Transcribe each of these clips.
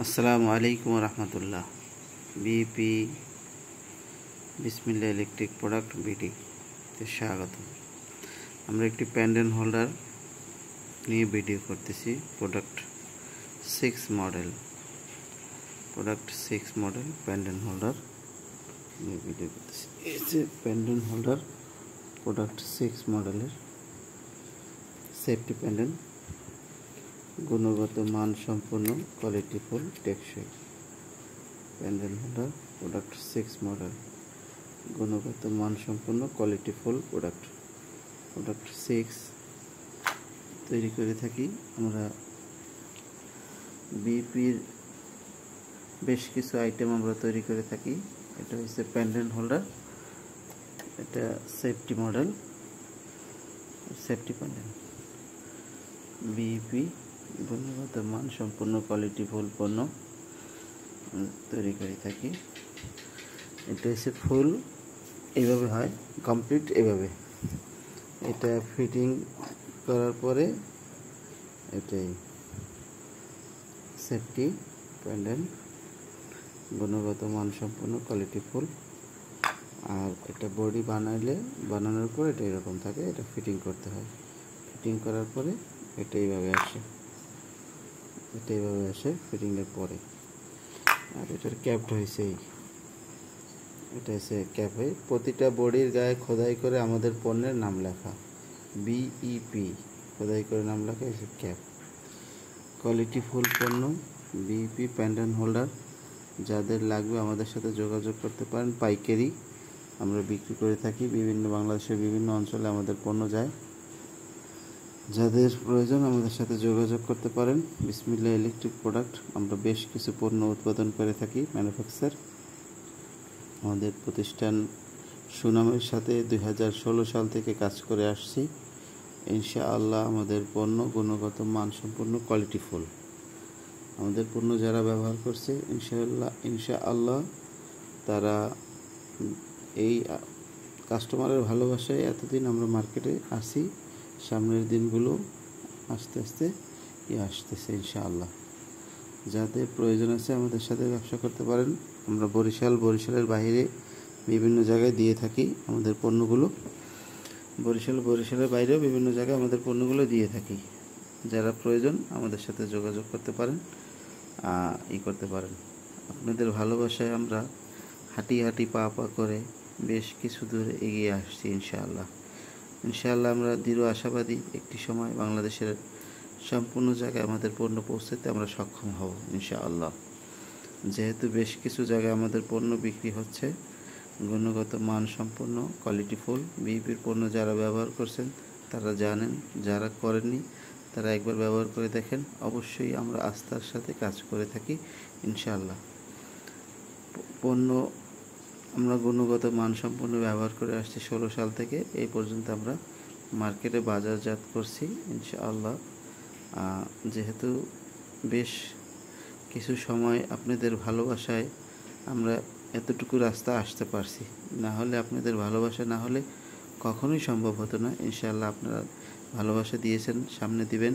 আসসালামু আলাইকুম রহমতুল্লাহ। বিপি বিসমিল্লাহ ইলেকট্রিক প্রোডাক্ট বিডিতে স্বাগত। আমরা একটি প্যান্ডেল হোল্ডার নিয়ে ভিডিও করতেছি। প্রোডাক্ট 6 মডেল প্যান্ডেল হোল্ডার নিয়ে ভিডিও করতেছি। এই যে প্যান্ডেল হোল্ডার প্রোডাক্ট 6 মডেলের সেফটি প্যান্ডেল, গুণগত মান সম্পন্ন, কোয়ালিটিফুল, টেকসই প্যান্ডেল হোল্ডার প্রোডাক্ট 6 মডেল, গুণগত মান সম্পন্ন, কোয়ালিটিফুল প্রোডাক্ট 6 তৈরি করে থাকি আমরা। বিপির বেশ কিছু আইটেম আমরা তৈরি করে থাকি। এটা হচ্ছে প্যান্ডেল হোল্ডার, এটা safety model, safety pandal. BP গুণগত মান সম্পন্ন, কোয়ালিটিফুল পণ্য তৈরি করে থাকি। এটা হচ্ছে ফুল এইভাবে হয়, কমপ্লিট এইভাবে। এটা ফিটিং করার পরে এটাই সেফটি প্যান্ডেল, গুণগত মান সম্পন্ন, কোয়ালিটিফুল। আর এটা বডি বানানোর পর এটা এরকম থাকে। এটা ফিটিং করতে হয়। ফিটিং করার পরে এটা এইভাবে আসে ফিটিংয়ের পরে। আর এটার ক্যাপটা হয়েছে এটা হচ্ছে ক্যাপে। প্রতিটা বডির গায়ে খোদাই করে আমাদের পণ্যের নাম লেখা, বিইপি খোদাই করে নাম লেখা। এসে ক্যাপ। কোয়ালিটিফুল পণ্য বিইপি প্যান্ডেল হোল্ডার। যাদের লাগবে আমাদের সাথে যোগাযোগ করতে পারেন। পাইকারি আমরা বিক্রি করে থাকি। বাংলাদেশের বিভিন্ন অঞ্চলে আমাদের পণ্য যায়। যাদের প্রয়োজন আমাদের সাথে যোগাযোগ করতে পারেন। বিসমিল্লাহ ইলেকট্রিক প্রোডাক্ট, আমরা বেশ কিছু পণ্য উৎপাদন করে থাকি, ম্যানুফ্যাকচার। আমাদের প্রতিষ্ঠান সুনামের সাথে 2016 সাল থেকে কাজ করে আসছি। ইনশাআল্লাহ আমাদের পণ্য গুণগত মান সম্পন্ন, কোয়ালিটিফুল। আমাদের পণ্য যারা ব্যবহার করছে ইনশাআল্লাহ তারা এই কাস্টমারের ভালোবাসায় এতদিন আমরা মার্কেটে আসি। সামনের দিনগুলো আস্তে আস্তে আসতেছে ইনশাআল্লাহ। যাদের প্রয়োজন আছে আমাদের সাথে ব্যবসা করতে পারেন। আমরা বরিশালের বাইরে বিভিন্ন জায়গায় দিয়ে থাকি আমাদের পণ্যগুলো। বরিশালের বাইরেও বিভিন্ন জায়গায় আমাদের পণ্যগুলো দিয়ে থাকি। যারা প্রয়োজন আমাদের সাথে যোগাযোগ করতে পারেন, করতে পারেন। আপনাদের ভালোবাসায় আমরা হাঁটি পা করে বেশ কিছু দূর এগিয়ে আসছি ইনশাআল্লাহ। আমরা দৃঢ় আশাবাদী একটি সময় বাংলাদেশের সম্পূর্ণ জায়গায় আমাদের পণ্য পৌঁছাতে আমরা সক্ষম হব ইনশাআল্লাহ। যেহেতু বেশ কিছু জায়গায় আমাদের পণ্য বিক্রি হচ্ছে, গুণগত মান সম্পন্ন, কোয়ালিটিফুল বিইপির পণ্য যারা ব্যবহার করছেন তারা জানেন, যারা করেননি তারা একবার ব্যবহার করে দেখেন। অবশ্যই আমরা আস্থার সাথে কাজ করে থাকি ইনশাআল্লাহ। পণ্য আমরা গুণগত মান সম্পন্ন ব্যবহার করে আসছি 16 সাল থেকে এই পর্যন্ত আমরা মার্কেটে বাজারজাত করছি ইনশাআল্লাহ। যেহেতু বেশ কিছু সময় আপনাদের ভালোবাসায় আমরা এতটুকু রাস্তা আসতে পারছি, না হলে আপনাদের ভালোবাসা না হলে কখনোই সম্ভব হতো না। ইনশাআল্লাহ আপনারা ভালোবাসা দিয়েছেন, সামনে দিবেন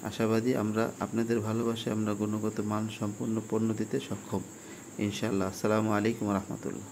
আশাবাদী আমরা। আপনাদের ভালোবাসায় আমরা গুণগত মান সম্পন্ন পণ্য দিতে সক্ষম ইনশাআল্লাহ। আসসালামু আলাইকুম রহমতুল্লাহ।